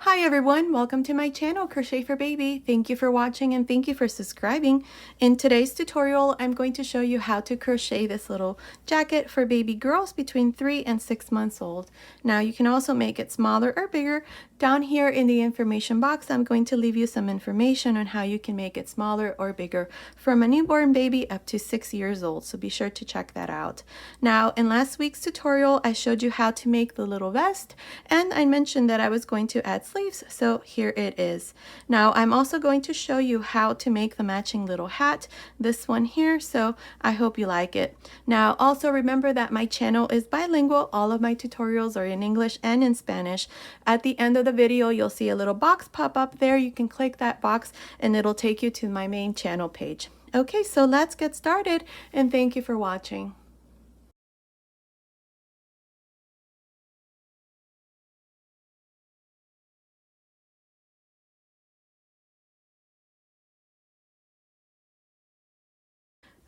Hi everyone, welcome to my channel Crochet for Baby. Thank you for watching and thank you for subscribing. In today's tutorial, I'm going to show you how to crochet this little jacket for baby girls between 3 and 6 months old. Now you can also make it smaller or bigger. Down here in the information box, I'm going to leave you some information on how you can make it smaller or bigger from a newborn baby up to 6 years old, so be sure to check that out. Now in last week's tutorial, I showed you how to make the little vest, and I mentioned that I was going to add sleeves, so here it is. Now I'm also going to show you how to make the matching little hat, this one here, so I hope you like it. Now also remember that my channel is bilingual. All of my tutorials are in English and in Spanish. At the end of the video, you'll see a little box pop up there. You can click that box and it'll take you to my main channel page. Okay, so let's get started, and thank you for watching.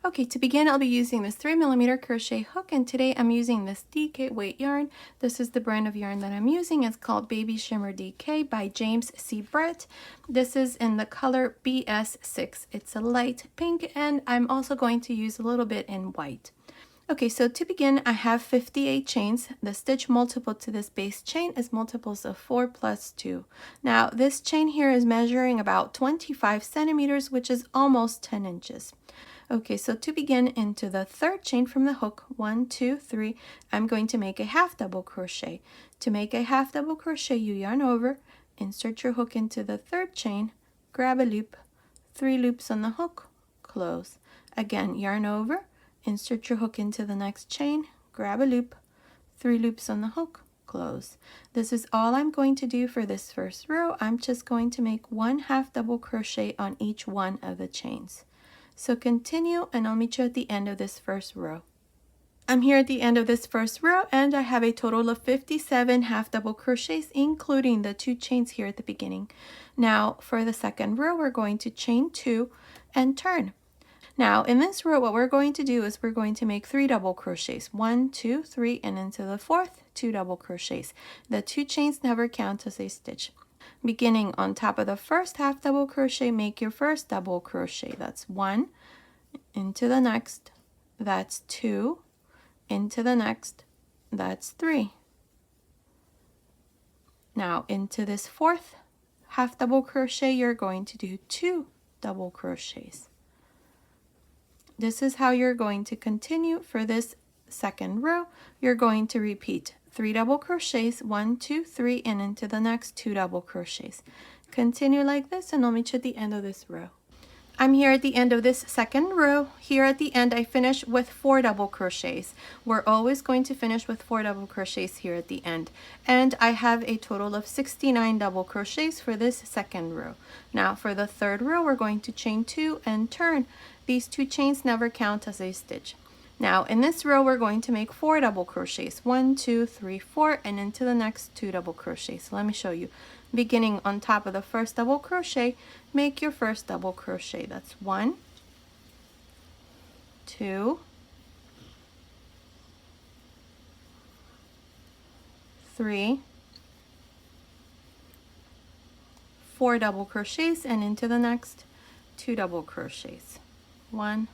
Okay, to begin, I'll be using this 3mm crochet hook, and today I'm using this DK weight yarn. This is the brand of yarn that I'm using. It's called Baby Shimmer DK by James C. Brett. This is in the color BS6. It's a light pink, and I'm also going to use a little bit in white. Okay, so to begin, I have 58 chains. The stitch multiple to this base chain is multiples of 4 plus 2. Now, this chain here is measuring about 25 centimeters, which is almost 10 inches. Okay, so to begin, into the third chain from the hook, 1, 2, 3, I'm going to make a half double crochet. To make a half double crochet, you yarn over, insert your hook into the third chain, grab a loop, 3 loops on the hook, close. Again, yarn over, insert your hook into the next chain, grab a loop, 3 loops on the hook, close. This is all I'm going to do for this first row. I'm just going to make 1 half double crochet on each one of the chains. So continue, and I'll meet you at the end of this first row. I'm here at the end of this first row, and I have a total of 57 half double crochets, including the 2 chains here at the beginning. Now for the second row, we're going to chain 2 and turn. Now in this row, what we're going to do is we're going to make 3 double crochets, 1, 2, 3, and into the fourth, 2 double crochets. The 2 chains never count as a stitch. Beginning on top of the first half double crochet, make your first double crochet. That's 1, into the next, that's 2, into the next, that's 3. Now into this fourth half double crochet, you're going to do 2 double crochets. This is how you're going to continue for this second row. You're going to repeat 3 double crochets, 1, 2, 3, and into the next 2 double crochets. Continue like this, and I'll meet you at the end of this row. I'm here at the end of this second row. Here at the end, I finish with 4 double crochets. We're always going to finish with 4 double crochets here at the end. And I have a total of 69 double crochets for this second row. Now for the third row, we're going to chain 2 and turn. These 2 chains never count as a stitch. Now in this row, we're going to make 4 double crochets, 1, 2, 3, 4, and into the next 2 double crochets. So let me show you. Beginning on top of the first double crochet, make your first double crochet. That's 1, 2, 3, 4 double crochets, and into the next 2 double crochets, 1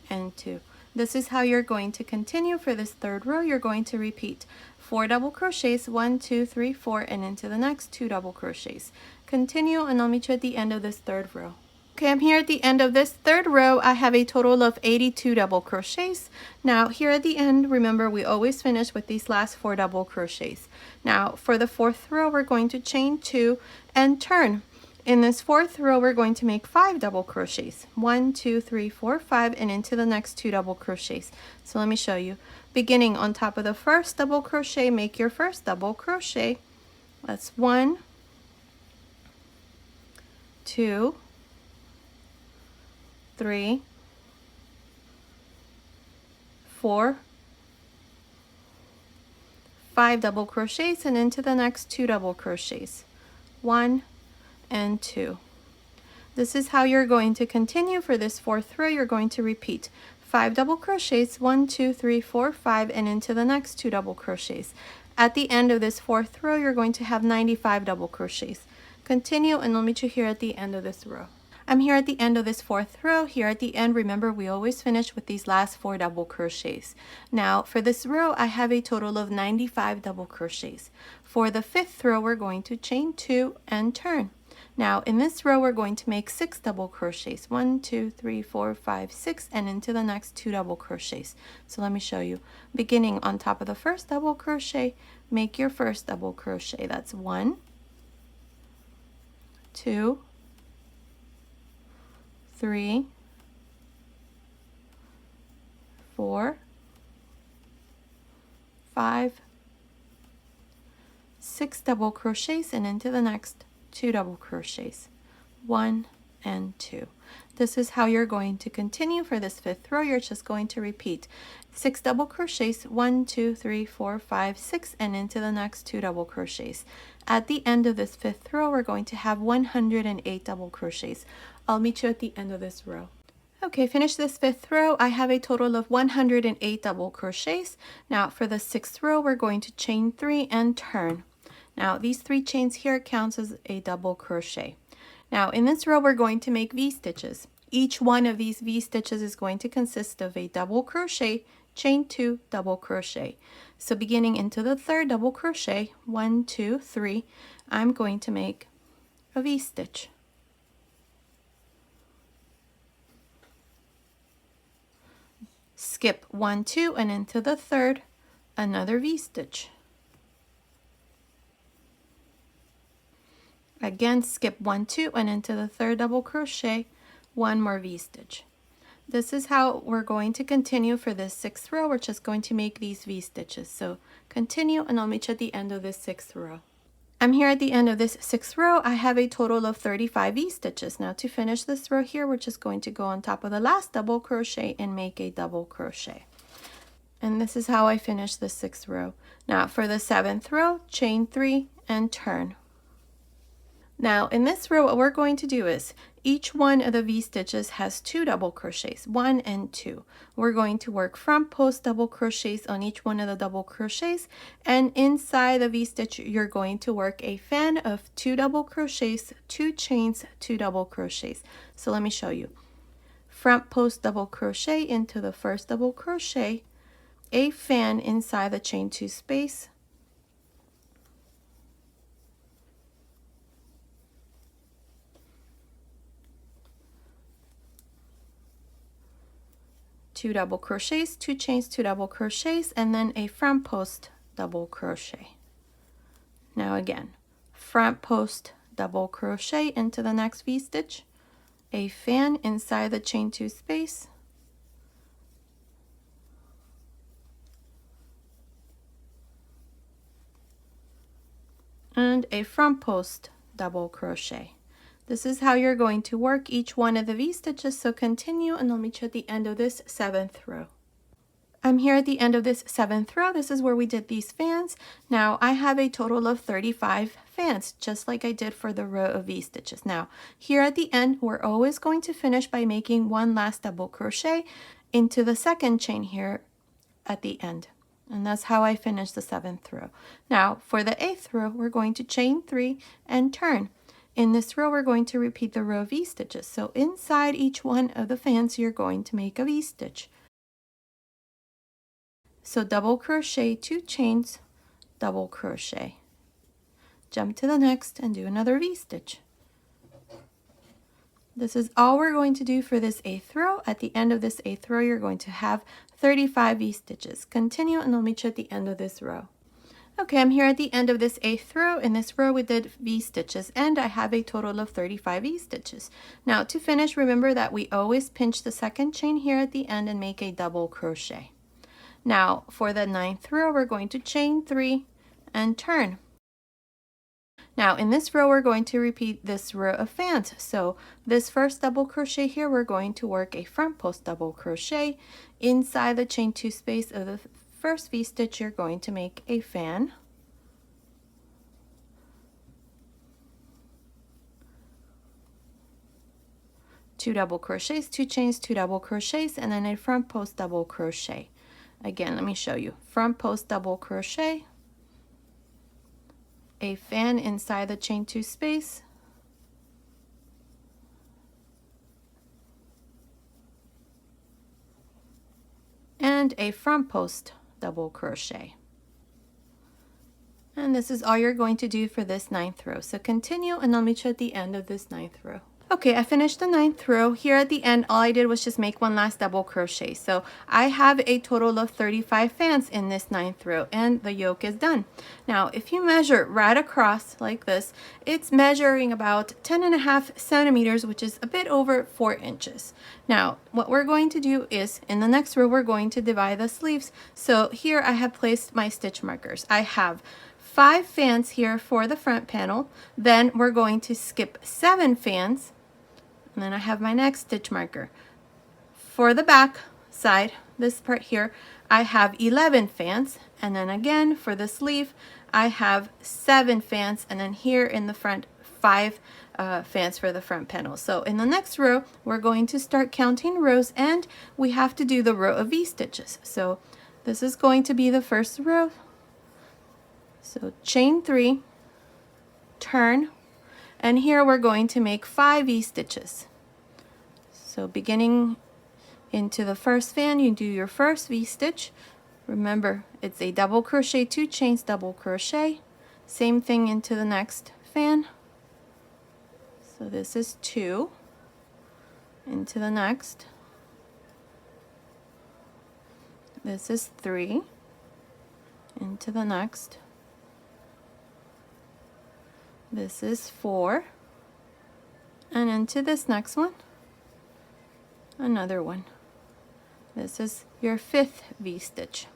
and 2. This is how you're going to continue for this third row. You're going to repeat 4 double crochets, 1, 2, 3, 4, and into the next 2 double crochets. Continue, and I'll meet you at the end of this third row. Okay, I'm here at the end of this third row. I have a total of 82 double crochets. Now here at the end, remember we always finish with these last 4 double crochets. Now for the fourth row, we're going to chain 2 and turn. In this fourth row, we're going to make 5 double crochets, 1, 2, 3, 4, 5, and into the next 2 double crochets. So let me show you. Beginning on top of the first double crochet, make your first double crochet. That's 1, 2, 3, 4, 5 double crochets, and into the next 2 double crochets, 1 and 2. This is how you're going to continue for this fourth row. You're going to repeat 5 double crochets, 1, 2, 3, 4, 5, and into the next 2 double crochets. At the end of this 4th row, you're going to have 95 double crochets. Continue and I'll meet you here at the end of this row. I'm here at the end of this 4th row. Here at the end, remember we always finish with these last 4 double crochets. Now for this row, I have a total of 95 double crochets. For the 5th row, we're going to chain 2 and turn. Now in this row, we're going to make 6 double crochets. 1, 2, 3, 4, 5, 6, and into the next 2 double crochets. So let me show you. Beginning on top of the first double crochet, make your first double crochet. That's 1, 2, 3, 4, 5, 6 double crochets and into the next 2 double crochets. 1 and 2. This is how you're going to continue for this 5th row. You're just going to repeat 6 double crochets, 1, 2, 3, 4, 5, 6, and into the next 2 double crochets. At the end of this 5th row, we're going to have 108 double crochets. I'll meet you at the end of this row. Okay, finish this 5th row. I have a total of 108 double crochets. Now for the 6th row, we're going to chain 3 and turn. Now these 3 chains here counts as a double crochet. Now in this row, we're going to make V-stitches. Each one of these V-stitches is going to consist of a double crochet, chain 2, double crochet. So beginning into the 3rd double crochet, 1, 2, 3, I'm going to make a V-stitch. Skip 1, 2, and into the 3rd, another V-stitch. Again, skip 1, 2, and into the 3rd double crochet, 1 more V-stitch. This is how we're going to continue for this 6th row. We're just going to make these V-stitches. So continue and I'll meet you at the end of this 6th row. I'm here at the end of this 6th row. I have a total of 35 V-stitches. Now to finish this row here, we're just going to go on top of the last double crochet and make a double crochet. And this is how I finish the 6th row. Now for the 7th row, chain 3 and turn. Now in this row, what we're going to do is each one of the V-stitches has 2 double crochets, 1 and 2. We're going to work front post double crochets on each one of the double crochets, and inside the V-stitch you're going to work a fan of 2 double crochets, 2 chains, 2 double crochets. So let me show you. Front post double crochet into the 1st double crochet, a fan inside the chain 2 space, 2 double crochets, 2 chains, 2 double crochets, and then a front post double crochet. Now again, front post double crochet into the next V-stitch, a fan inside the chain 2 space, and a front post double crochet. This is how you're going to work each one of the V-stitches, so continue and I'll meet you at the end of this 7th row. I'm here at the end of this 7th row. This is where we did these fans. Now I have a total of 35 fans, just like I did for the row of V-stitches. Now here at the end, we're always going to finish by making one last double crochet into the 2nd chain here at the end. And that's how I finish the 7th row. Now for the 8th row, we're going to chain 3 and turn. In this row, we're going to repeat the row of V-stitches. So inside each one of the fans, you're going to make a V-stitch. So double crochet, 2 chains, double crochet. Jump to the next and do another V-stitch. This is all we're going to do for this 8th row. At the end of this 8th row, you're going to have 35 V-stitches. Continue and I'll meet you at the end of this row. Okay, I'm here at the end of this 8th row. In this row, we did V-stitches, and I have a total of 35 V-stitches. Now, to finish, remember that we always pinch the 2nd chain here at the end and make a double crochet. Now, for the 9th row, we're going to chain 3 and turn. Now, in this row, we're going to repeat this row of fans. So, this first double crochet here, we're going to work a front post double crochet. Inside the chain 2 space of the first V-stitch, you're going to make a fan. Two double crochets, 2 chains, 2 double crochets, and then a front post double crochet. Again, let me show you. Front post double crochet, a fan inside the chain 2 space, and a front post double crochet. And this is all you're going to do for this 9th row. So continue, and I'll meet you at the end of this 9th row. Okay, I finished the 9th row. Here at the end, all I did was just make one last double crochet. So I have a total of 35 fans in this 9th row, and the yoke is done. Now, if you measure right across like this, it's measuring about 10.5 centimeters, which is a bit over 4 inches. Now, what we're going to do is, in the next row, we're going to divide the sleeves. So here I have placed my stitch markers. I have 5 fans here for the front panel. Then we're going to skip 7 fans. And then I have my next stitch marker. For the back side, this part here, I have 11 fans. And then again, for the sleeve, I have 7 fans. And then here in the front, 5 fans for the front panel. So in the next row, we're going to start counting rows, and we have to do the row of V-stitches. So this is going to be the first row. So chain 3, turn, and here we're going to make 5 V-stitches. So beginning into the first fan, you do your first V-stitch. Remember, it's a double crochet, 2 chains, double crochet. Same thing into the next fan. So this is 2. Into the next. This is 3. Into the next. This is 4. And into this next one, another one. This is your 5th V-stitch.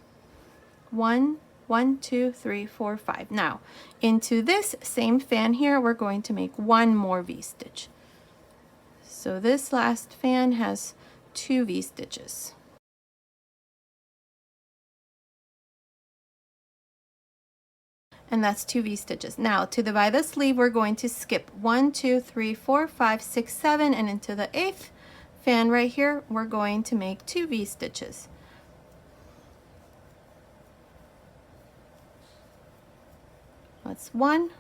1, 1, 2, 3, 4, 5. Now, into this same fan here, we're going to make 1 more V-stitch. So this last fan has 2 V-stitches. And that's 2 V-stitches. Now, to divide the sleeve, we're going to skip 1, 2, 3, 4, 5, 6, 7, and into the 8th fan right here, we're going to make 2 V-stitches. That's 1.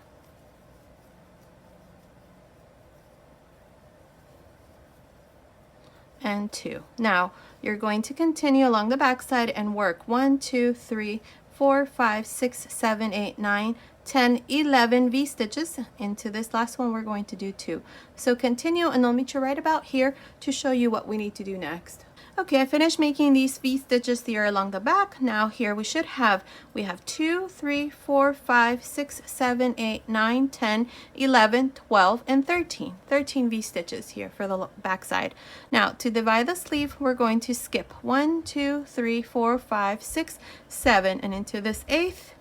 And 2. Now, you're going to continue along the back side and work 1, 2, 3, 4, 5, 6, 7, 8, 9, 10, 11 V-stitches. Into this last one, we're going to do 2. So continue, and I'll meet you right about here to show you what we need to do next. Okay, I finished making these V-stitches here along the back. Now here we have 2, 3, 4, 5, 6, 7, 8, 9, 10, 11, 12, and 13. 13 V-stitches here for the back side. Now to divide the sleeve, we're going to skip 1, 2, 3, 4, 5, 6, 7, and into this 8th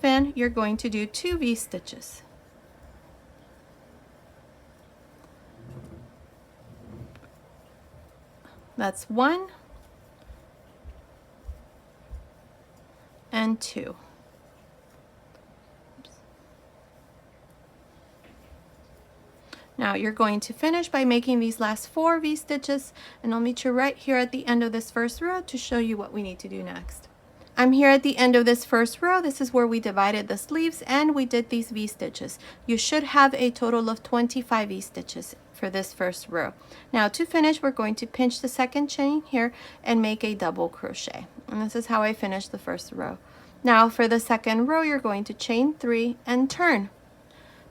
fan, you're going to do 2 V-stitches. That's 1 and 2. Now you're going to finish by making these last 4 V-stitches, and I'll meet you right here at the end of this first row to show you what we need to do next. I'm here at the end of this first row. This is where we divided the sleeves and we did these V-stitches. You should have a total of 25 V-stitches for this first row. Now to finish, we're going to pinch the second chain here and make a double crochet. And this is how I finished the first row. Now for the second row, you're going to chain 3 and turn.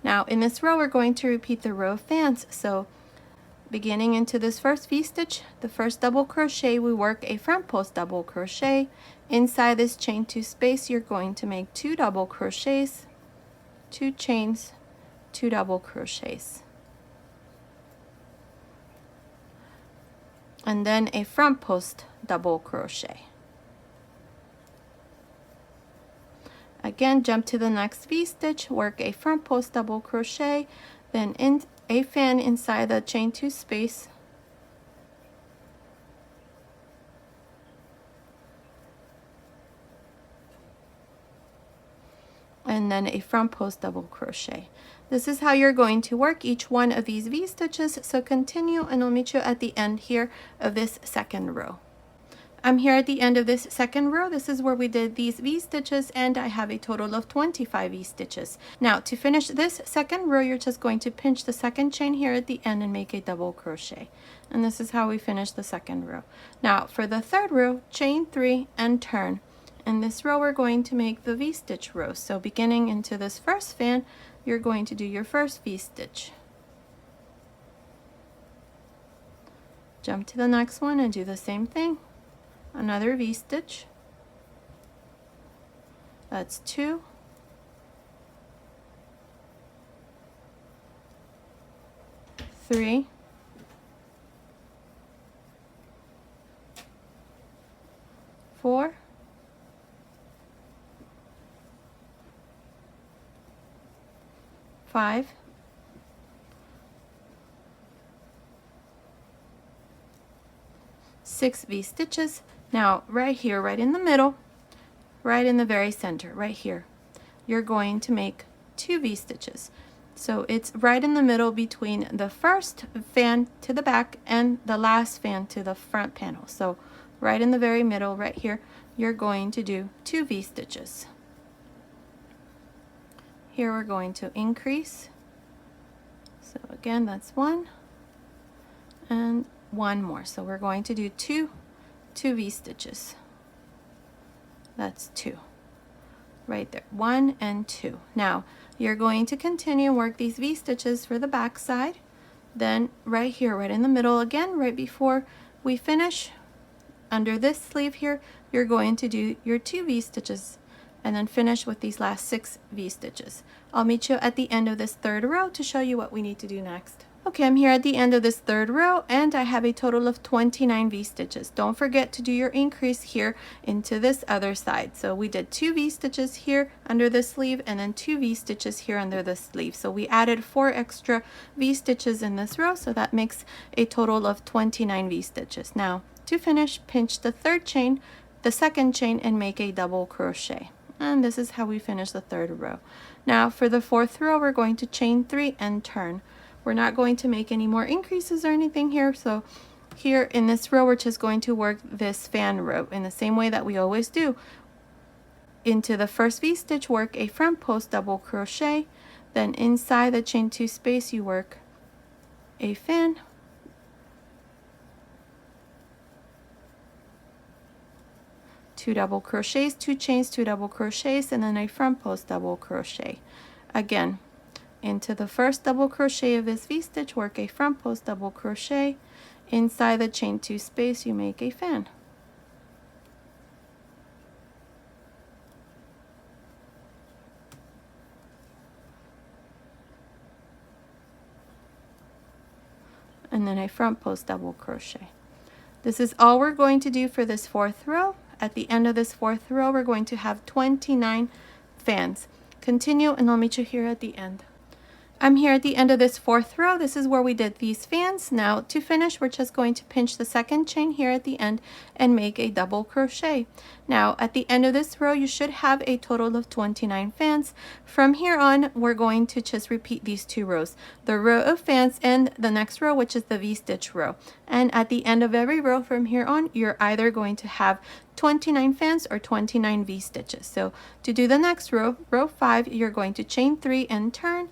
Now in this row, we're going to repeat the row of fans. So beginning into this first V-stitch, the first double crochet, we work a front post double crochet. Inside this chain 2 space, you're going to make 2 double crochets, 2 chains, 2 double crochets. And then a front post double crochet. Again, jump to the next V-stitch, work a front post double crochet, then in a fan inside the chain 2 space, and then a front post double crochet. This is how you're going to work each one of these V-stitches, so continue, and I'll meet you at the end here of this second row. I'm here at the end of this second row. This is where we did these V-stitches, and I have a total of 25 V-stitches. Now to finish this second row, you're just going to pinch the second chain here at the end and make a double crochet. And this is how we finish the second row. Now for the third row, chain 3 and turn. In this row, we're going to make the V-stitch row. So beginning into this first fan, you're going to do your first V-stitch. Jump to the next one and do the same thing. Another V-stitch. That's 2. 3. 4. 5. 6 V-stitches. Now right here, right in the middle, right in the very center, right here, you're going to make 2 V-stitches. So it's right in the middle between the first fan to the back and the last fan to the front panel. So right in the very middle, right here, you're going to do 2 V-stitches. Here we're going to increase. So again, that's 1 and 1 more. So we're going to do 2 V-stitches. That's 2 right there, 1 and 2. Now you're going to continue and work these V-stitches for the back side. Then right here, right in the middle again, right before we finish, under this sleeve here, you're going to do your 2 V-stitches and then finish with these last 6 V-stitches. I'll meet you at the end of this third row to show you what we need to do next. Okay, I'm here at the end of this third row and I have a total of 29 V-stitches. Don't forget to do your increase here into this other side. So we did 2 V-stitches here under the sleeve and then 2 V-stitches here under the sleeve. So we added 4 extra V-stitches in this row, so that makes a total of 29 V-stitches. Now to finish, pinch the third chain, the second chain, and make a double crochet. And this is how we finish the third row. Now for the fourth row, we're going to chain 3 and turn. We're not going to make any more increases or anything here. So here in this row, we're just going to work this fan row in the same way that we always do. Into the first V-stitch, work a front post double crochet. Then inside the chain 2 space, you work a fan. Two double crochets, 2 chains, 2 double crochets, and then a front post double crochet. Again, into the first double crochet of this V-stitch, work a front post double crochet. Inside the chain 2 space, you make a fan. And then a front post double crochet. This is all we're going to do for this fourth row. At the end of this fourth row, we're going to have 29 fans. Continue and I'll meet you here at the end. I'm here at the end of this fourth row. This is where we did these fans. Now to finish, we're just going to pinch the second chain here at the end and make a double crochet. Now at the end of this row, you should have a total of 29 fans. From here on, we're going to just repeat these 2 rows, the row of fans and the next row, which is the V-stitch row. And at the end of every row from here on, you're either going to have 29 fans or 29 V-stitches. So to do the next row, row 5, you're going to chain 3 and turn.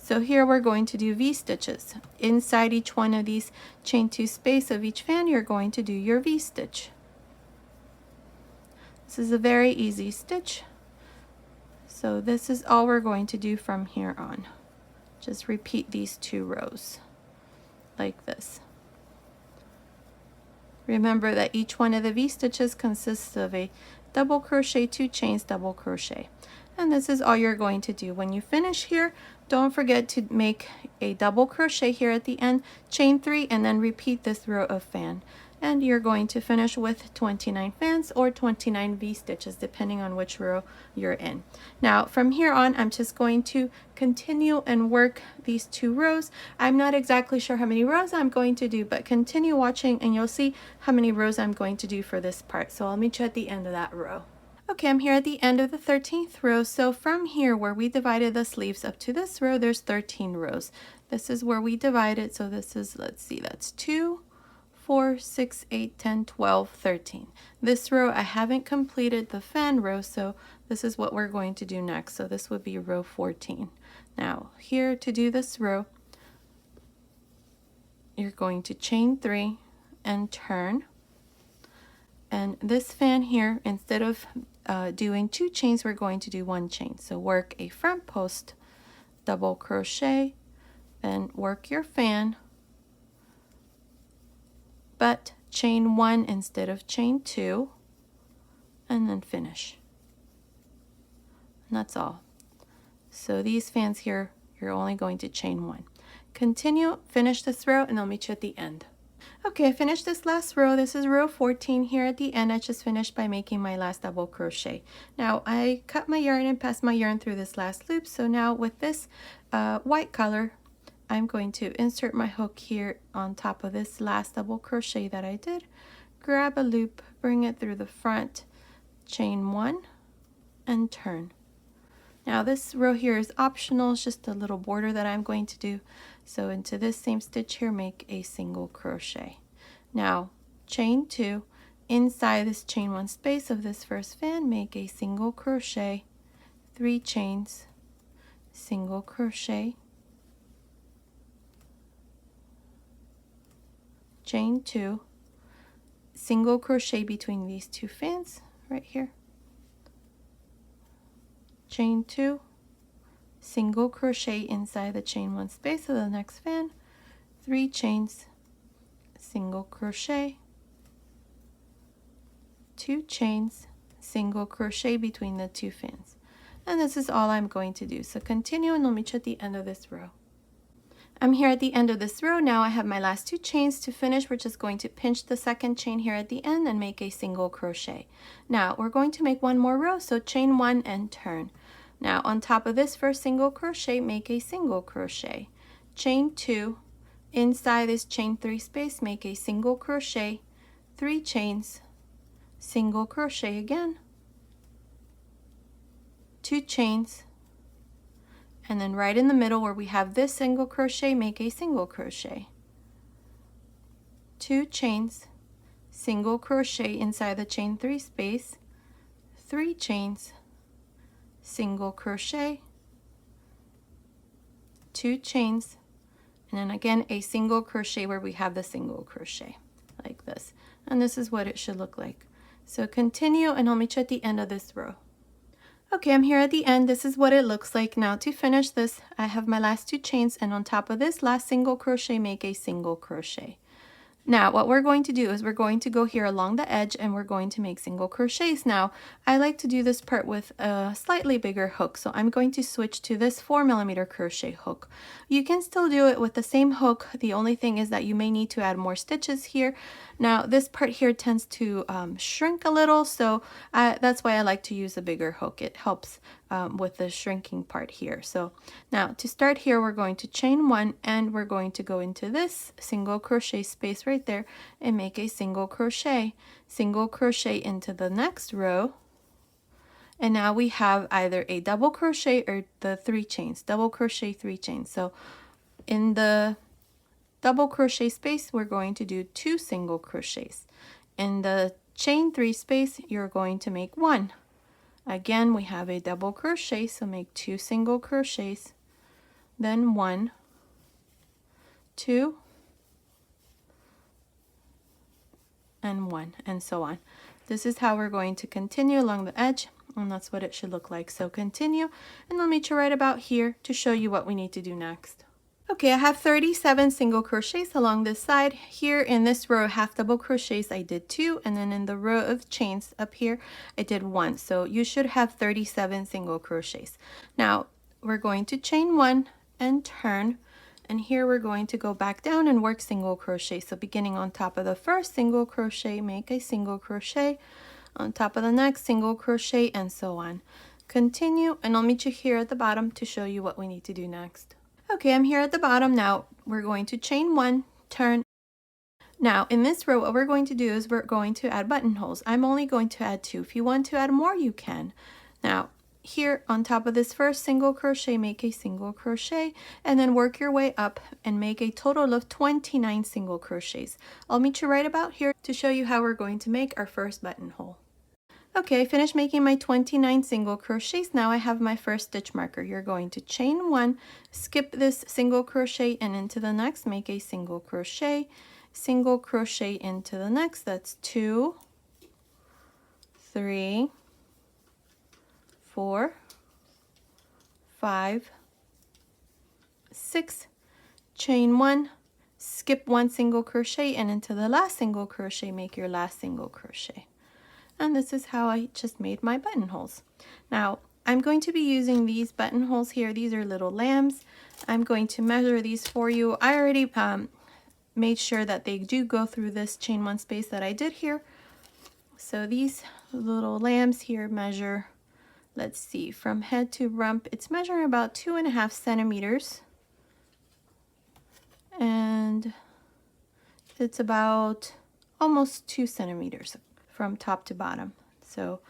So here we're going to do V-stitches. Inside each one of these chain 2 space of each fan, you're going to do your V-stitch. This is a very easy stitch. So this is all we're going to do from here on. Just repeat these 2 rows like this. Remember that each one of the V-stitches consists of a double crochet, 2 chains, double crochet. And this is all you're going to do. When you finish here, don't forget to make a double crochet here at the end, chain 3, and then repeat this row of fan. And you're going to finish with 29 fans or 29 V-stitches, depending on which row you're in. Now from here on, I'm just going to continue and work these 2 rows. I'm not exactly sure how many rows I'm going to do, but continue watching and you'll see how many rows I'm going to do for this part. So I'll meet you at the end of that row. Okay, I'm here at the end of the 13th row. So from here where we divided the sleeves up to this row, there's 13 rows. This is where we divided. So this is, let's see, that's 2, 4, 6, 8, 10, 12, 13. This row I haven't completed the fan row, so this is what we're going to do next. So this would be row 14. Now here to do this row, you're going to chain 3 and turn. And this fan here, instead of doing 2 chains, we're going to do 1 chain. So work a front post, double crochet, then work your fan, but chain 1 instead of chain 2, and then finish. And that's all. So these fans here, you're only going to chain 1. Continue, finish this row, and I'll meet you at the end. Okay, I finished this last row. This is row 14 here at the end. I just finished by making my last double crochet. Now I cut my yarn and passed my yarn through this last loop. So now with this white color, I'm going to insert my hook here on top of this last double crochet that I did. Grab a loop, bring it through the front, chain 1, and turn. Now this row here is optional, it's just a little border that I'm going to do. So into this same stitch here, make a single crochet. Now chain 2, inside this chain 1 space of this first fan, make a single crochet, 3 chains, single crochet, chain 2, single crochet between these 2 fans right here, chain 2, single crochet inside the chain 1 space of the next fan, 3 chains, single crochet, 2 chains, single crochet between the 2 fans. And this is all I'm going to do. So continue and I'll meet you at the end of this row. I'm here at the end of this row. Now I have my last 2 chains to finish. We're just going to pinch the second chain here at the end and make a single crochet. Now we're going to make one more row, so chain 1 and turn. Now on top of this first single crochet, make a single crochet, chain 2, inside this chain 3 space, make a single crochet, 3 chains, single crochet again, 2 chains, and then right in the middle where we have this single crochet, make a single crochet, 2 chains, single crochet inside the chain 3 space, 3 chains, single crochet, 2 chains, and then again a single crochet where we have the single crochet like this. And this is what it should look like. So continue and I'll meet you at the end of this row. Okay, I'm here at the end. This is what it looks like. Now to finish this, I have my last 2 chains, and on top of this last single crochet, make a single crochet. Now what we're going to do is we're going to go here along the edge and we're going to make single crochets. Now I like to do this part with a slightly bigger hook, so I'm going to switch to this 4mm crochet hook. You can still do it with the same hook. The only thing is that you may need to add more stitches here. Now this part here tends to shrink a little, so that's why I like to use a bigger hook. It helps with the shrinking part here. So now to start here, we're going to chain 1 and we're going to go into this single crochet space right there and make a single crochet into the next row. And now we have either a double crochet or the 3 chains, double crochet, 3 chains. So in the double crochet space, we're going to do 2 single crochets. In the chain 3 space, you're going to make 1. Again, we have a double crochet, so make 2 single crochets, then 1, 2, and 1, and so on. This is how we're going to continue along the edge, and that's what it should look like. So continue, and I'll meet you right about here to show you what we need to do next. Okay, I have 37 single crochets along this side. Here in this row of half double crochets, I did 2, and then in the row of chains up here, I did 1. So you should have 37 single crochets. Now, we're going to chain 1 and turn, and here we're going to go back down and work single crochet. So beginning on top of the first single crochet, make a single crochet, on top of the next single crochet, and so on. Continue, and I'll meet you here at the bottom to show you what we need to do next. Okay, I'm here at the bottom now. We're going to chain 1, turn. Now in this row, what we're going to do is we're going to add buttonholes. I'm only going to add 2. If you want to add more, you can. Now here on top of this first single crochet, make a single crochet, and then work your way up and make a total of 29 single crochets. I'll meet you right about here to show you how we're going to make our first buttonhole. Okay, I finished making my 29 single crochets. Now I have my first stitch marker. You're going to chain one, skip this single crochet and into the next, make a single crochet into the next. That's 2, 3, 4, 5, 6, chain one, skip one single crochet and into the last single crochet, make your last single crochet. And this is how I just made my buttonholes. Now I'm going to be using these buttonholes here. These are little lambs. I'm going to measure these for you. I already made sure that they do go through this chain one space that I did here. So these little lambs here measure, let's see, from head to rump, it's measuring about 2.5 centimeters. And it's about almost 2 centimeters from top to bottom. So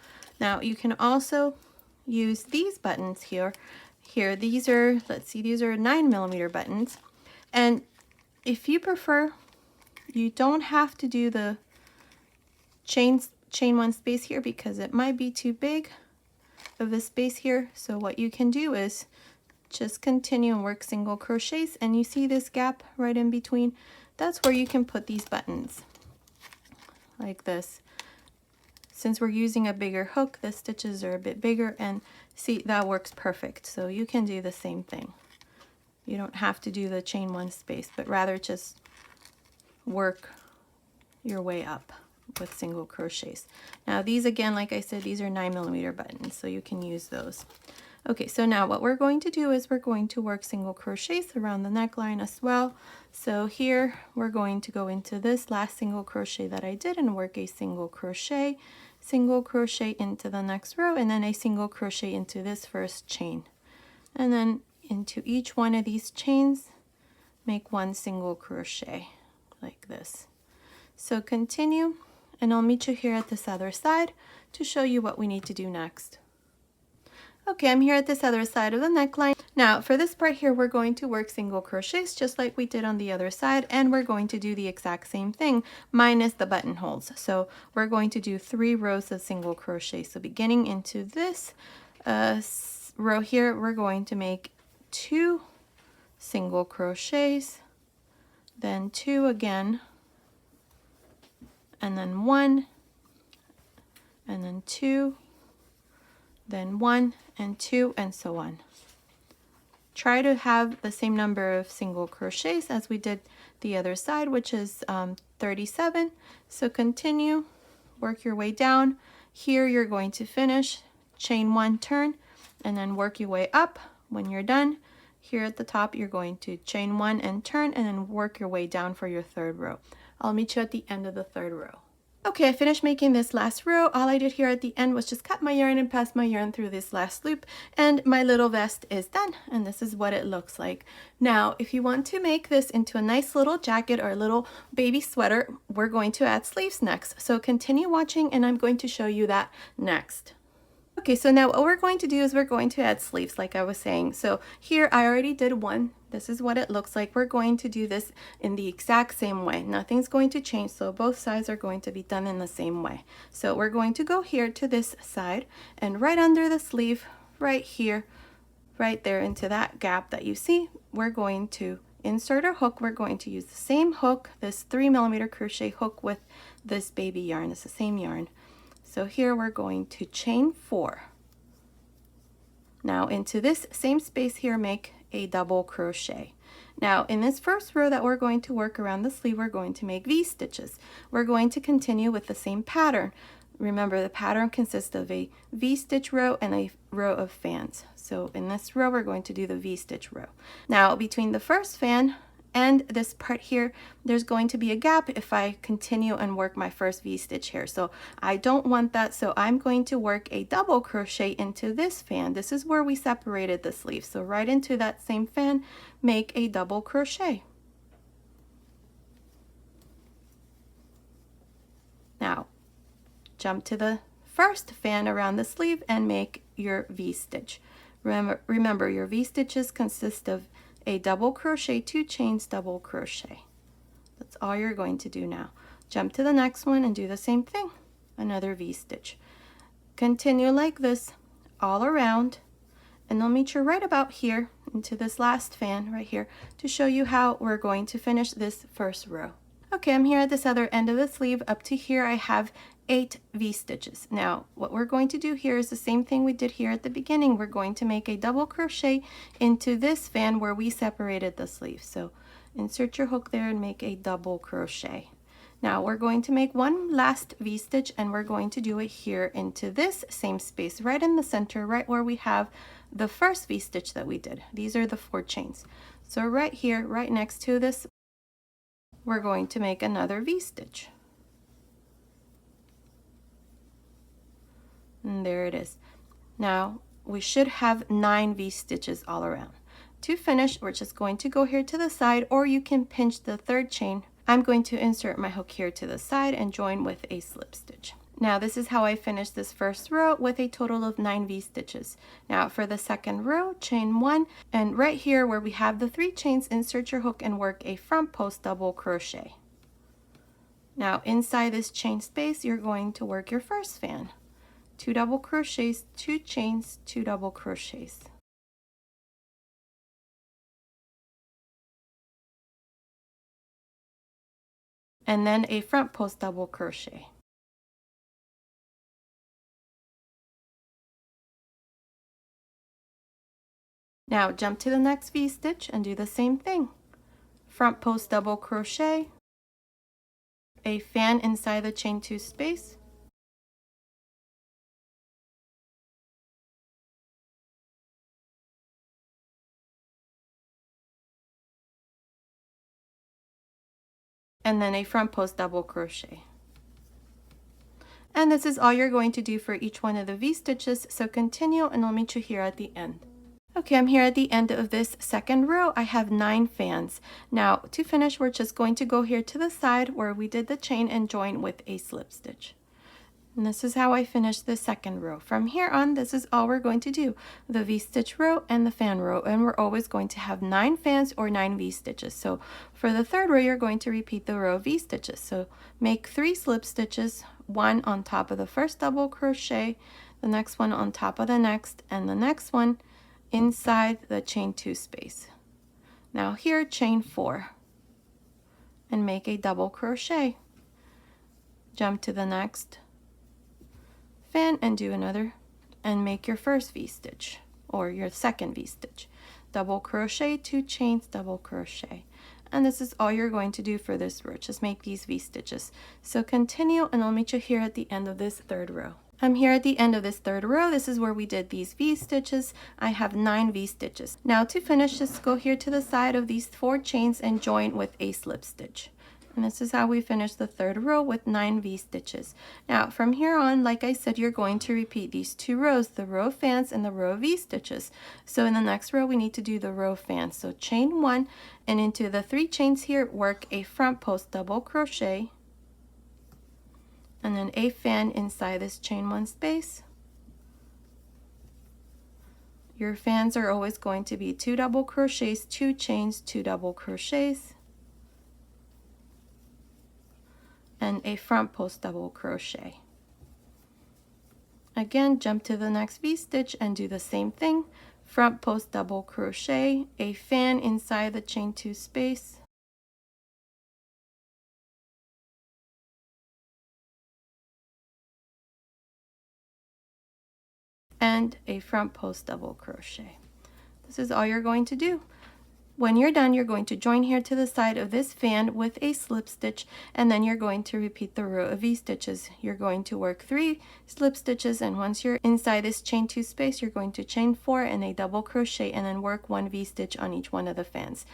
now you can also use these buttons here. These are, let's see, these are 9mm buttons. And if you prefer, you don't have to do the chain one space here because it might be too big of a space here. So what you can do is just continue and work single crochets, and you see this gap right in between, that's where you can put these buttons like this. Since we're using a bigger hook, the stitches are a bit bigger, and see, that works perfect. So you can do the same thing. You don't have to do the chain one space, but rather just work your way up with single crochets. Now these, again, like I said, these are 9mm buttons, so you can use those. Okay, so now what we're going to do is we're going to work single crochets around the neckline as well. So here we're going to go into this last single crochet that I did and work a single crochet into the next row, and then a single crochet into this first chain. And then into each one of these chains, make one single crochet like this. So continue, and I'll meet you here at this other side to show you what we need to do next. Okay, I'm here at this other side of the neckline. Now for this part here, we're going to work single crochets just like we did on the other side, and we're going to do the exact same thing minus the buttonholes. So we're going to do 3 rows of single crochet. So beginning into this row here, we're going to make 2 single crochets, then 2 again, and then 1, and then 2, then 1 and 2, and so on. Try to have the same number of single crochets as we did the other side, which is 37. So continue, work your way down. Here you're going to finish, chain 1, turn, and then work your way up. When you're done, here at the top, you're going to chain 1 and turn, and then work your way down for your 3rd row. I'll meet you at the end of the 3rd row. Okay, I finished making this last row. All I did here at the end was just cut my yarn and pass my yarn through this last loop, and my little vest is done, and this is what it looks like. Now, if you want to make this into a nice little jacket or a little baby sweater, we're going to add sleeves next. So continue watching, and I'm going to show you that next. Okay, so now what we're going to do is we're going to add sleeves like I was saying. So here I already did one. This is what it looks like. We're going to do this in the exact same way. Nothing's going to change, so both sides are going to be done in the same way. So we're going to go here to this side, and right under the sleeve, right here, right there into that gap that you see, we're going to insert our hook. We're going to use the same hook, this 3mm crochet hook with this baby yarn. It's the same yarn. So here we're going to chain 4. Now into this same space here, make a double crochet. Now in this first row that we're going to work around the sleeve, we're going to make V stitches. We're going to continue with the same pattern. Remember, the pattern consists of a V stitch row and a row of fans. So in this row, we're going to do the V stitch row. Now between the first fan and this part here, there's going to be a gap if I continue and work my first V stitch here. So I don't want that, so I'm going to work a double crochet into this fan. This is where we separated the sleeve. So right into that same fan, make a double crochet. Now jump to the first fan around the sleeve and make your V-stitch. Remember, your V-stitches consist of a double crochet, 2 chains, double crochet. That's all you're going to do now. Jump to the next one and do the same thing. Another V-stitch. Continue like this all around, and I'll meet you right about here into this last fan right here to show you how we're going to finish this first row. Okay, I'm here at this other end of the sleeve. Up to here I have 8 V-stitches. Now what we're going to do here is the same thing we did here at the beginning. We're going to make a double crochet into this fan where we separated the sleeve. So insert your hook there and make a double crochet. Now we're going to make one last V-stitch, and we're going to do it here into this same space right in the center, right where we have the first V-stitch that we did. These are the 4 chains. So right here, right next to this, we're going to make another V-stitch. And there it is. Now we should have 9 V-stitches all around. To finish, we're just going to go here to the side, or you can pinch the 3rd chain. I'm going to insert my hook here to the side and join with a slip stitch. Now this is how I finished this first row with a total of 9 V-stitches. Now for the second row, chain 1, and right here where we have the 3 chains, insert your hook and work a front post double crochet. Now inside this chain space, you're going to work your first fan. 2 double crochets, 2 chains, 2 double crochets. And then a front post double crochet. Now jump to the next V-stitch and do the same thing. Front post double crochet, a fan inside the chain 2 space, and then a front post double crochet. And this is all you're going to do for each one of the V-stitches, so continue and I'll meet you here at the end. Okay, I'm here at the end of this second row. I have 9 fans. Now to finish, we're just going to go here to the side where we did the chain and join with a slip stitch. And this is how I finished the second row. From here on, this is all we're going to do, the V-stitch row and the fan row, and we're always going to have 9 fans or 9 V-stitches. So for the third row, you're going to repeat the row of V-stitches. So make 3 slip stitches, 1 on top of the first double crochet, the next one on top of the next, and the next one inside the chain 2 space. Now here, chain 4 and make a double crochet. Jump to the next fan and do another and make your first V-stitch or your second V-stitch. Double crochet, 2 chains, double crochet. And this is all you're going to do for this row. Just make these V-stitches. So continue and I'll meet you here at the end of this third row. I'm here at the end of this third row. This is where we did these V-stitches. I have 9 V-stitches. Now to finish, just go here to the side of these 4 chains and join with a slip stitch. And this is how we finish the third row with 9 V-stitches. Now from here on, like I said, you're going to repeat these 2 rows, the row of fans and the row of V-stitches. So in the next row, we need to do the row of fans. So chain 1 and into the 3 chains here, work a front post double crochet and then a fan inside this chain 1 space. Your fans are always going to be 2 double crochets, 2 chains, 2 double crochets, and a front post double crochet. Again, jump to the next V-stitch and do the same thing. Front post double crochet, a fan inside the chain 2 space, and a front post double crochet. This is all you're going to do. When you're done, you're going to join here to the side of this fan with a slip stitch, and then you're going to repeat the row of V-stitches. You're going to work 3 slip stitches, and once you're inside this chain 2 space, you're going to chain 4 and a double crochet, and then work 1 V-stitch on each one of the fans.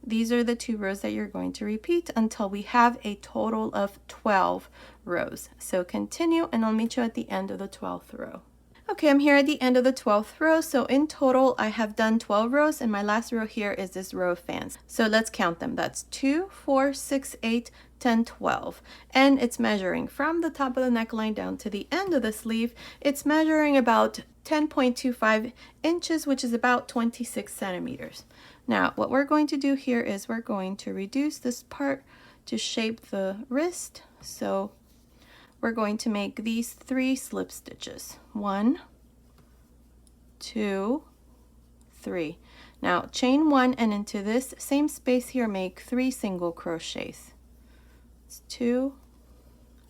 These are the 2 rows that you're going to repeat until we have a total of 12 rows. So continue, and I'll meet you at the end of the 12th row. Okay, I'm here at the end of the 12th row. So in total, I have done 12 rows, and my last row here is this row of fans. So let's count them. That's 2, 4, 6, 8, 10, 12. And it's measuring from the top of the neckline down to the end of the sleeve. It's measuring about 10.25 inches, which is about 26 centimeters. Now, what we're going to do here is we're going to reduce this part to shape the wrist. So we're going to make these 3 slip stitches. 1, 2, 3. Now chain 1 and into this same space here make 3 single crochets. It's 2,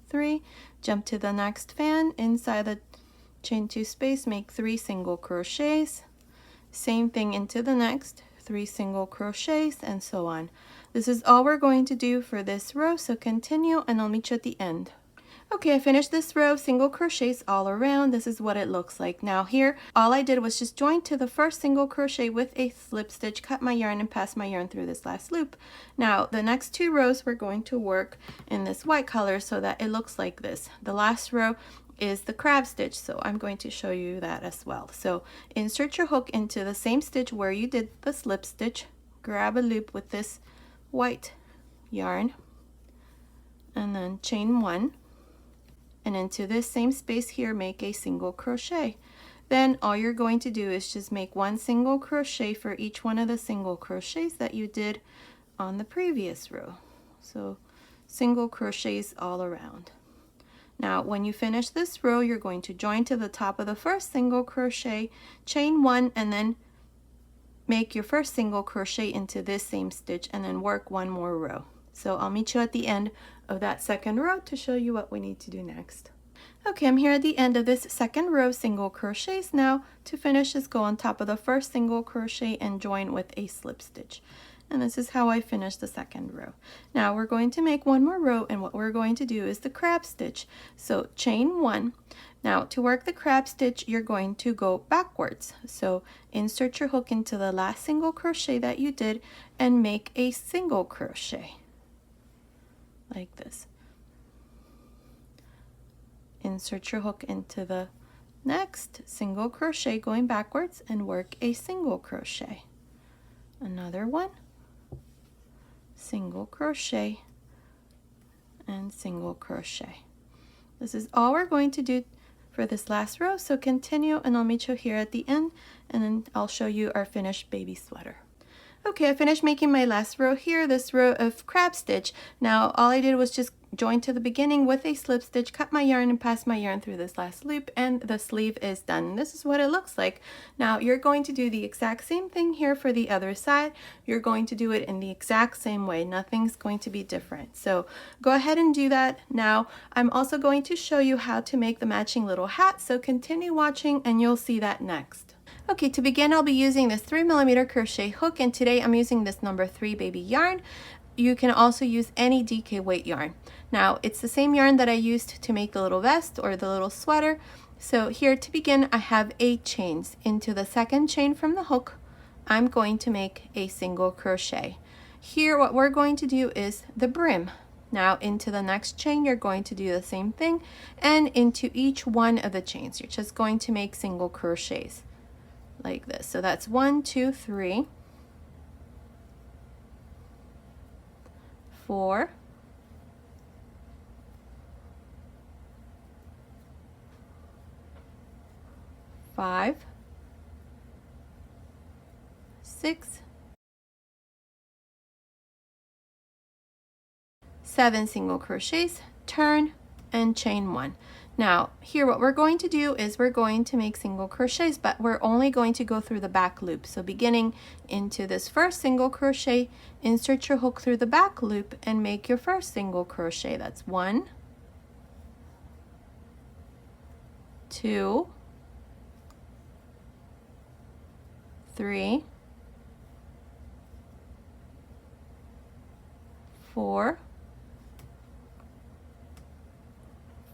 3. Jump to the next fan, inside the chain 2 space make 3 single crochets. Same thing into the next, 3 single crochets, and so on. This is all we're going to do for this row, so continue and I'll meet you at the end. Okay, I finished this row, single crochets all around. This is what it looks like. Now here, all I did was just join to the first single crochet with a slip stitch, cut my yarn and pass my yarn through this last loop. Now the next 2 rows we're going to work in this white color so that it looks like this. The last row is the crab stitch, so I'm going to show you that as well. So insert your hook into the same stitch where you did the slip stitch, grab a loop with this white yarn, and then chain 1. And into this same space here make a single crochet. Then all you're going to do is just make 1 single crochet for each one of the single crochets that you did on the previous row. So single crochets all around. Now when you finish this row, you're going to join to the top of the first single crochet, chain 1, and then make your first single crochet into this same stitch and then work 1 more row. So I'll meet you at the end of that second row to show you what we need to do next. Okay, I'm here at the end of this second row, single crochets. Now to finish, just go on top of the first single crochet and join with a slip stitch. And this is how I finished the second row. Now we're going to make 1 more row, and what we're going to do is the crab stitch. So chain 1. Now to work the crab stitch, you're going to go backwards. So insert your hook into the last single crochet that you did and make a single crochet. Like this. Insert your hook into the next single crochet going backwards and work a single crochet. Another one, single crochet, and single crochet. This is all we're going to do for this last row, so continue and I'll meet you here at the end, and then I'll show you our finished baby sweater. Okay, I finished making my last row here, this row of crab stitch. Now all I did was just join to the beginning with a slip stitch, cut my yarn and pass my yarn through this last loop, and the sleeve is done. This is what it looks like. Now you're going to do the exact same thing here for the other side. You're going to do it in the exact same way. Nothing's going to be different. So go ahead and do that. Now I'm also going to show you how to make the matching little hat, so continue watching and you'll see that next. Okay, to begin, I'll be using this 3mm crochet hook, and today I'm using this number 3 baby yarn. You can also use any DK weight yarn. Now, it's the same yarn that I used to make the little vest or the little sweater. So here to begin, I have 8 chains. Into the second chain from the hook, I'm going to make a single crochet. Here, what we're going to do is the brim. Now into the next chain, you're going to do the same thing, and into each one of the chains, you're just going to make single crochets. Like this. So that's 1, 2, 3, 4, 5, 6, 7 single crochets, turn, and chain 1. Now here what we're going to do is we're going to make single crochets, but we're only going to go through the back loop. So beginning into this first single crochet, insert your hook through the back loop and make your first single crochet. That's 1, 2, 3, 4,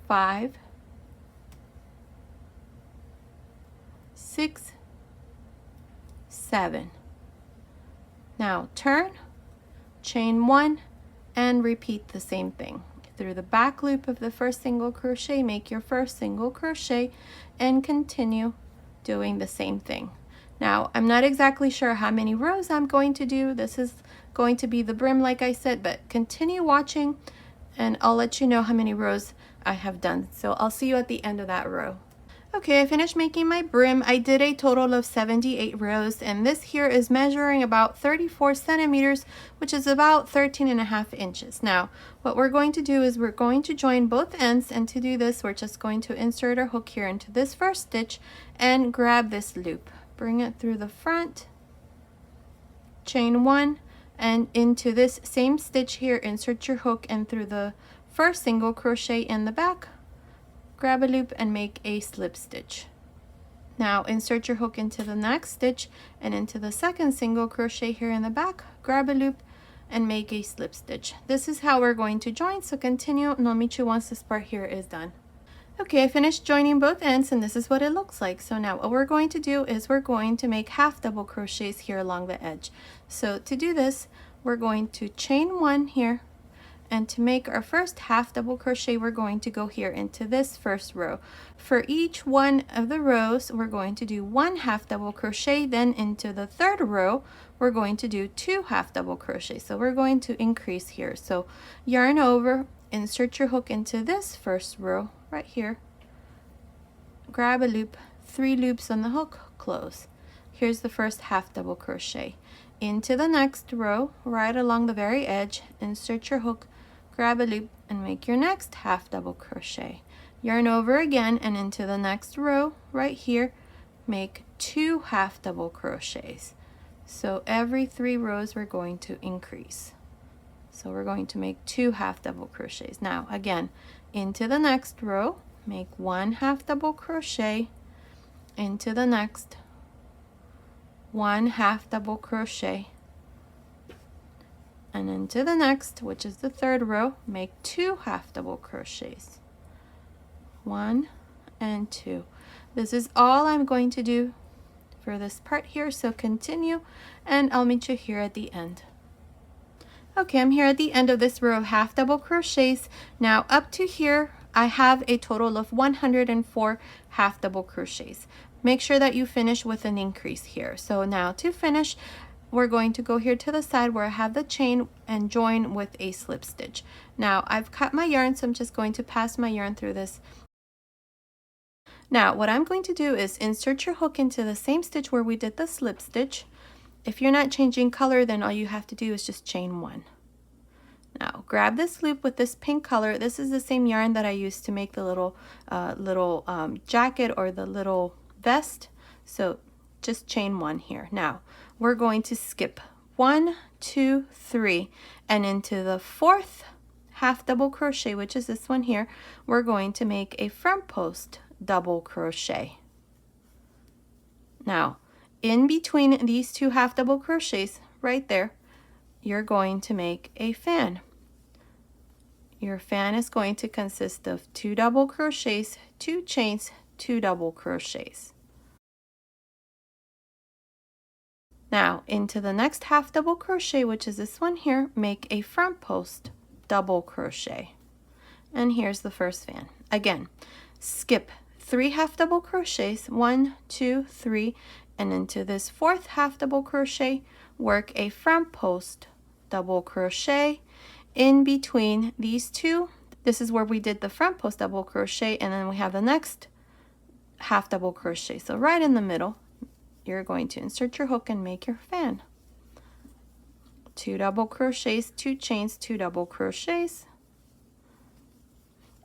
5, 6, 7. Now turn, chain 1, and repeat the same thing. Through the back loop of the first single crochet, make your first single crochet and continue doing the same thing. Now I'm not exactly sure how many rows I'm going to do. This is going to be the brim like I said, but continue watching and I'll let you know how many rows I have done. So I'll see you at the end of that row. Okay, I finished making my brim. I did a total of 78 rows, and this here is measuring about 34 centimeters, which is about 13.5 inches. Now, what we're going to do is we're going to join both ends, and to do this, we're just going to insert our hook here into this first stitch and grab this loop. Bring it through the front, chain one, and into this same stitch here, insert your hook, and through the first single crochet in the back, grab a loop and make a slip stitch. Now insert your hook into the next stitch and into the second single crochet here in the back, grab a loop and make a slip stitch. This is how we're going to join, so continue and I'll meet you once this part here is done. Okay, I finished joining both ends and this is what it looks like. So now what we're going to do is we're going to make half double crochets here along the edge. So to do this, we're going to chain one here, and to make our first half double crochet, we're going to go here into this first row. For each one of the rows, we're going to do one half double crochet. Then into the third row, we're going to do two half double crochets. So we're going to increase here. So yarn over, insert your hook into this first row right here, grab a loop, 3 loops on the hook, close. Here's the first half double crochet. Into the next row, right along the very edge, insert your hook, grab a loop and make your next half double crochet. Yarn over again and into the next row right here, make 2 half double crochets. So every 3 rows we're going to increase. So we're going to make 2 half double crochets. Now again, into the next row, make 1 half double crochet, into the next, 1 half double crochet, and into the next, which is the third row, make 2 half double crochets, 1 and 2. This is all I'm going to do for this part here, so continue and I'll meet you here at the end. Okay, I'm here at the end of this row of half double crochets. Now up to here I have a total of 104 half double crochets. Make sure that you finish with an increase here. So now to finish, we're going to go here to the side where I have the chain and join with a slip stitch. Now I've cut my yarn, so I'm just going to pass my yarn through this. Now what I'm going to do is insert your hook into the same stitch where we did the slip stitch. If you're not changing color, then all you have to do is just chain 1. Now grab this loop with this pink color. This is the same yarn that I used to make the little jacket or the little vest. So just chain 1 here. Now we're going to skip 1, 2, 3, and into the fourth half double crochet, which is this one here, we're going to make a front post double crochet. Now in between these 2 half double crochets right there, you're going to make a fan. Your fan is going to consist of 2 double crochets, 2 chains, 2 double crochets. Now into the next half double crochet, which is this one here, make a front post double crochet. And here's the first fan. Again, skip 3 half double crochets, 1, 2, 3, and into this fourth half double crochet, work a front post double crochet. In between these 2, this is where we did the front post double crochet, and then we have the next half double crochet. So right in the middle, you're going to insert your hook and make your fan. 2 double crochets, 2 chains, 2 double crochets,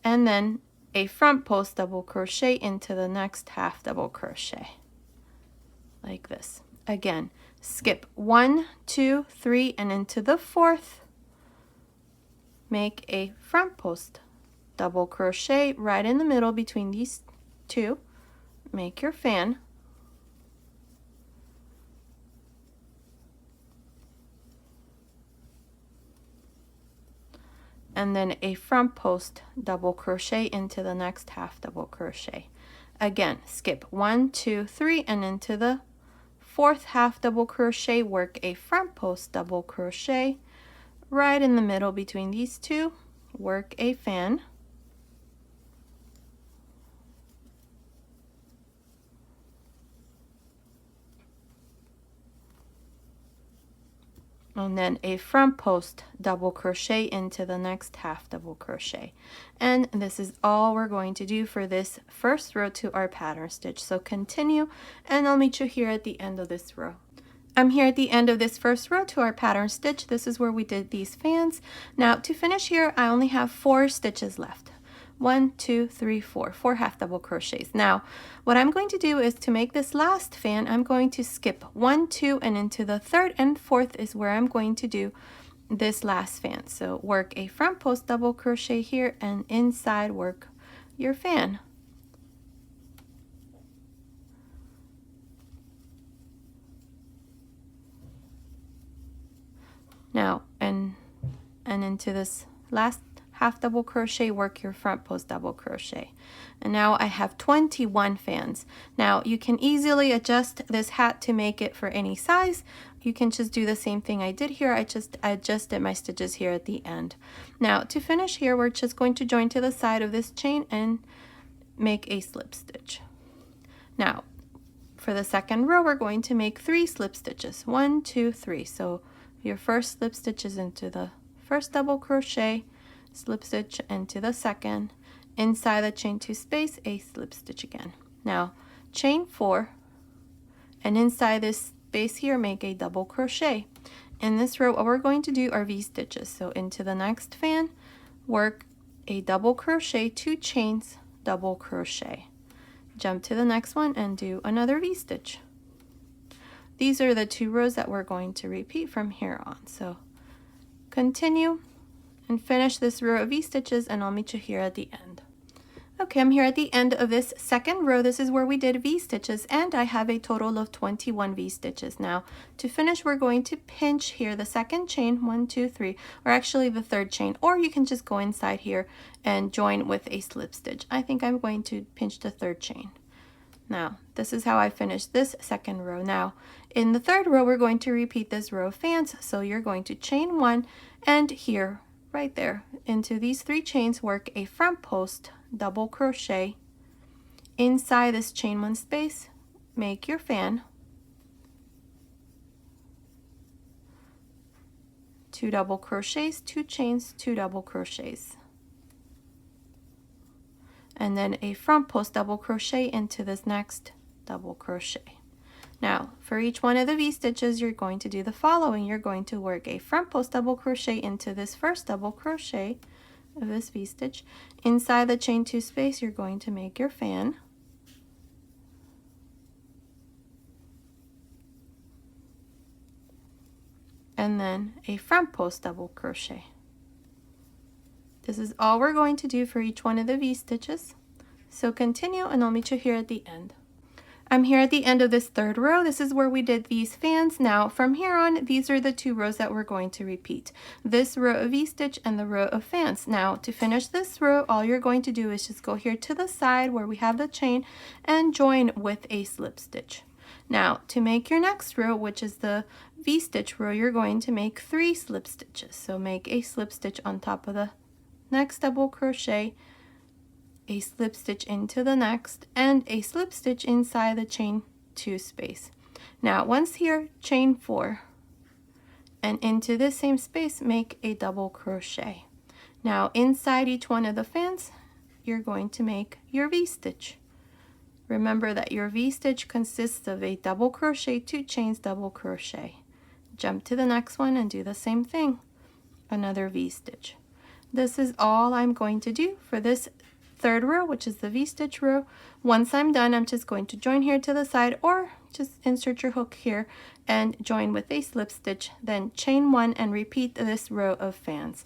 and then a front post double crochet into the next half double crochet, like this. Again, skip 1, 2, 3, and into the fourth, make a front post double crochet right in the middle between these 2, make your fan, and then a front post double crochet into the next half double crochet. Again, skip 1, 2, 3, and into the fourth half double crochet, work a front post double crochet right in the middle between these 2, work a fan, and then a front post double crochet into the next half double crochet. And this is all we're going to do for this first row to our pattern stitch. So continue, and I'll meet you here at the end of this row. I'm here at the end of this first row to our pattern stitch. This is where we did these fans. Now to finish here, I only have 4 stitches left. 1, 2, 3, 4 half double crochets. Now what I'm going to do is, to make this last fan, I'm going to skip 1, 2, and into the third and fourth is where I'm going to do this last fan. So work a front post double crochet here, and inside work your fan. Now and into this last half double crochet, work your front post double crochet. And now I have 21 fans. Now you can easily adjust this hat to make it for any size. You can just do the same thing I did here. I adjusted my stitches here at the end. Now to finish here, we're just going to join to the side of this chain and make a slip stitch. Now for the second row, we're going to make 3 slip stitches. 1, 2, 3. So your first slip stitch is into the first double crochet, slip stitch into the second, inside the chain 2 space, a slip stitch again. Now chain 4, and inside this space here, make a double crochet. In this row, what we're going to do are V stitches. So into the next fan, work a double crochet, 2 chains, double crochet. Jump to the next one and do another V stitch. These are the 2 rows that we're going to repeat from here on. So continue and finish this row of V stitches, and I'll meet you here at the end. Okay, I'm here at the end of this second row. This is where we did V stitches, and I have a total of 21 V stitches. Now to finish, we're going to pinch here the second chain, 1, 2, 3, or actually the third chain, or you can just go inside here and join with a slip stitch. I think I'm going to pinch the third chain. Now this is how I finished this second row. Now in the third row, we're going to repeat this row of fans. So you're going to chain 1, and here right there into these 3 chains, work a front post double crochet. Inside this chain 1 space, make your fan, 2 double crochets, 2 chains, 2 double crochets, and then a front post double crochet into this next double crochet. Now for each one of the V stitches, you're going to do the following. You're going to work a front post double crochet into this first double crochet of this V stitch. Inside the chain 2 space, you're going to make your fan, and then a front post double crochet. This is all we're going to do for each one of the V stitches. So continue, and I'll meet you here at the end. I'm here at the end of this third row. This is where we did these fans. Now from here on, these are the 2 rows that we're going to repeat. This row of V-stitch and the row of fans. Now to finish this row, all you're going to do is just go here to the side where we have the chain and join with a slip stitch. Now to make your next row, which is the V-stitch row, you're going to make 3 slip stitches. So make a slip stitch on top of the next double crochet, a slip stitch into the next, and a slip stitch inside the chain 2 space. Now once here, chain 4, and into this same space, make a double crochet. Now inside each one of the fans, you're going to make your V-stitch. Remember that your V-stitch consists of a double crochet, 2 chains, double crochet. Jump to the next one and do the same thing, another V-stitch. This is all I'm going to do for this third row, which is the V-stitch row. Once I'm done, I'm just going to join here to the side, or just insert your hook here and join with a slip stitch, then chain 1 and repeat this row of fans.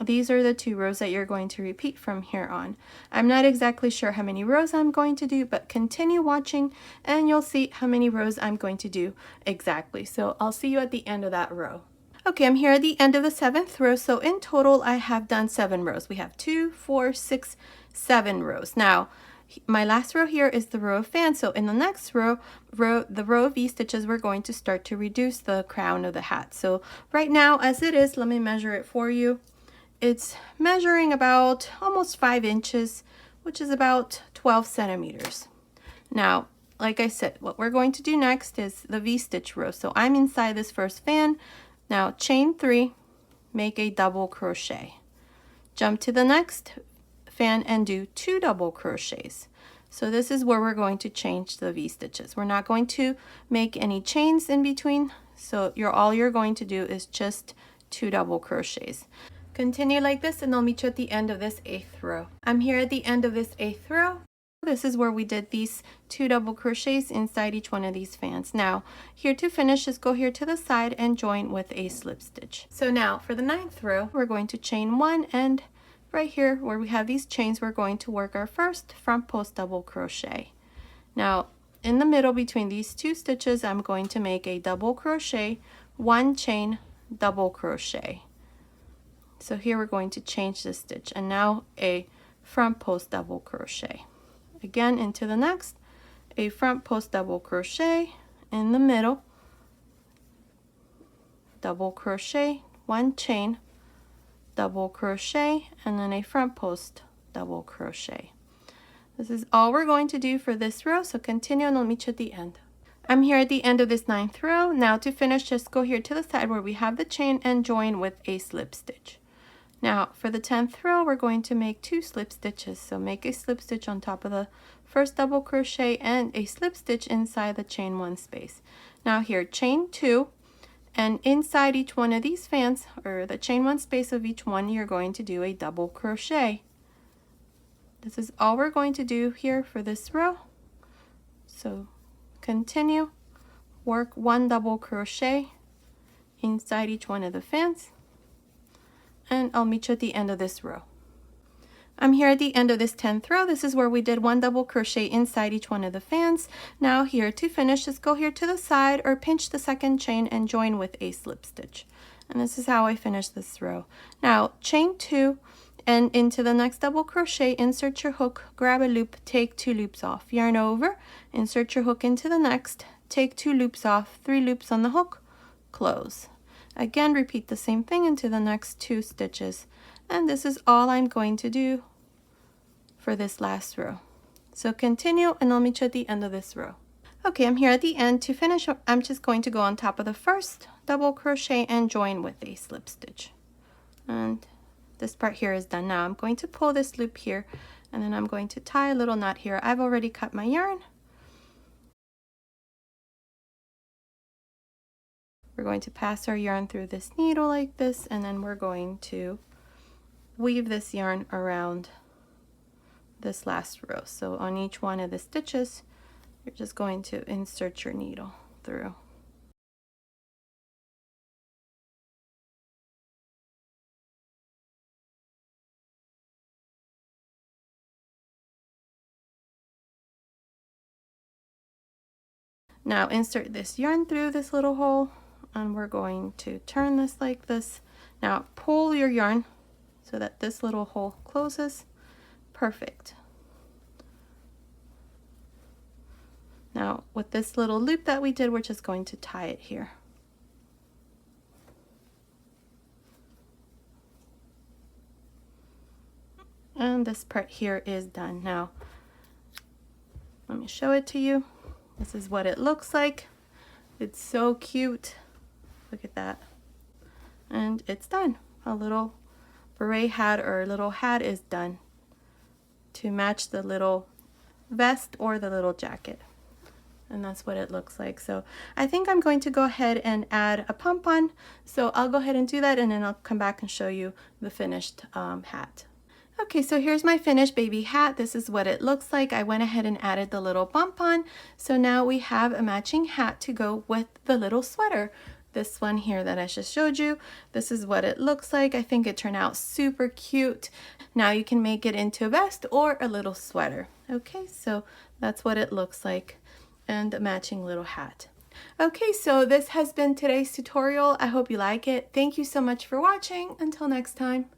These are the 2 rows that you're going to repeat from here on. I'm not exactly sure how many rows I'm going to do, but continue watching and you'll see how many rows I'm going to do exactly. So I'll see you at the end of that row. Okay, I'm here at the end of the 7th row. So in total, I have done 7 rows. We have 2, 4, 6, 7 rows. Now, my last row here is the row of fans. So in the next row, the row of V-stitches, we're going to start to reduce the crown of the hat. So right now, as it is, let me measure it for you. It's measuring about almost 5 inches, which is about 12 centimeters. Now, like I said, what we're going to do next is the V-stitch row. So I'm inside this first fan, Now chain 3, make a double crochet. Jump to the next fan and do 2 double crochets. So this is where we're going to change the V-stitches. We're not going to make any chains in between, so all you're going to do is just 2 double crochets. Continue like this and I'll meet you at the end of this 8th row. I'm here at the end of this 8th row. This is where we did these 2 double crochets inside each one of these fans. Now here to finish, just go here to the side and join with a slip stitch. So now for the 9th row, we're going to chain 1, and right here where we have these chains, we're going to work our first front post double crochet. Now in the middle between these 2 stitches, I'm going to make a double crochet, 1 chain, double crochet. So here we're going to change the stitch, and now a front post double crochet. Again into the next, a front post double crochet in the middle, double crochet, 1 chain, double crochet, and then a front post double crochet. This is all we're going to do for this row, so continue and I'll meet you at the end. I'm here at the end of this 9th row. Now to finish, just go here to the side where we have the chain and join with a slip stitch. Now for the 10th row, we're going to make 2 slip stitches. So make a slip stitch on top of the first double crochet and a slip stitch inside the chain 1 space. Now here, chain 2, and inside each one of these fans, or the chain 1 space of each one, you're going to do a double crochet. This is all we're going to do here for this row. So continue, work 1 double crochet inside each one of the fans, and I'll meet you at the end of this row. I'm here at the end of this 10th row. This is where we did 1 double crochet inside each one of the fans. Now here to finish, just go here to the side or pinch the 2nd chain and join with a slip stitch. And this is how I finish this row. Now chain 2, and into the next double crochet, insert your hook, grab a loop, take 2 loops off, yarn over, insert your hook into the next, take 2 loops off, 3 loops on the hook, close. Again, repeat the same thing into the next 2 stitches. And this is all I'm going to do for this last row. So continue and I'll meet you at the end of this row. Okay, I'm here at the end. To finish, I'm just going to go on top of the first double crochet and join with a slip stitch. And this part here is done. Now I'm going to pull this loop here, and then I'm going to tie a little knot here. I've already cut my yarn. We're going to pass our yarn through this needle like this, and then we're going to weave this yarn around this last row. So on each one of the stitches, you're just going to insert your needle through. Now insert this yarn through this little hole, and we're going to turn this like this. Now pull your yarn so that this little hole closes. Perfect. Now with this little loop that we did, we're just going to tie it here. And this part here is done. Now let me show it to you. This is what it looks like. It's so cute. Look at that. And it's done. A little beret hat or a little hat is done to match the little vest or the little jacket. And that's what it looks like. So I think I'm going to go ahead and add a pompon. So I'll go ahead and do that, and then I'll come back and show you the finished hat. Okay, so here's my finished baby hat. This is what it looks like. I went ahead and added the little pompon. So now we have a matching hat to go with the little sweater. This one here that I just showed you, this is what it looks like. I think it turned out super cute. Now you can make it into a vest or a little sweater. Okay, so that's what it looks like, and a matching little hat. Okay, so this has been today's tutorial. I hope you like it. Thank you so much for watching. Until next time.